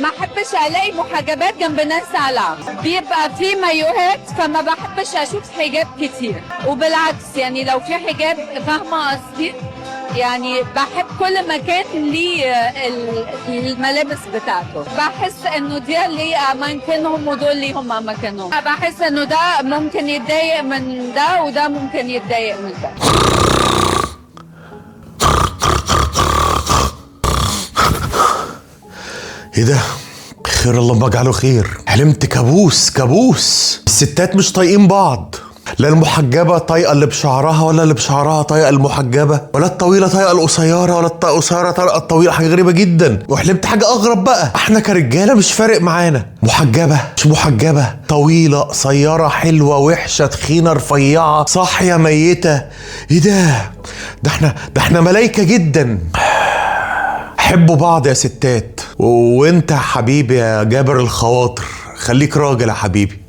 ما احبش الاقي محجبات جنب ناس قلعة، بيبقى في مايوهات فما بحبش اشوف حجاب كتير، وبالعكس يعني لو في حجاب فاهمة قصدي، يعني بحب كل مكان ليه الملابس بتاعته، بحس انه دي ليه اماكنهم ودول ليهم اماكنهم، بحس انه ده ممكن يتضايق من ده وده ممكن يتضايق من ده. ايه ده؟ خير اللهم اجعله خير. حلمت كابوس كابوس. الستات مش طايقين بعض، لا المحجبة طايقة اللي بشعرها ولا اللي بشعرها طايقة المحجبة، ولا الطويلة طايقة القصيرة ولا القصيرة طايقة الطويلة. حاجة غريبة جدا. وحلمت حاجة أغرب بقى، احنا كرجالة مش فارق معانا محجبة مش محجبة، طويلة قصيرة، حلوة وحشة، تخينة رفيعة، صاحية ميتة. ايه ده احنا ملايكة جدا. حبوا بعض يا ستات. وانت يا حبيبي يا جابر الخواطر، خليك راجل يا حبيبي.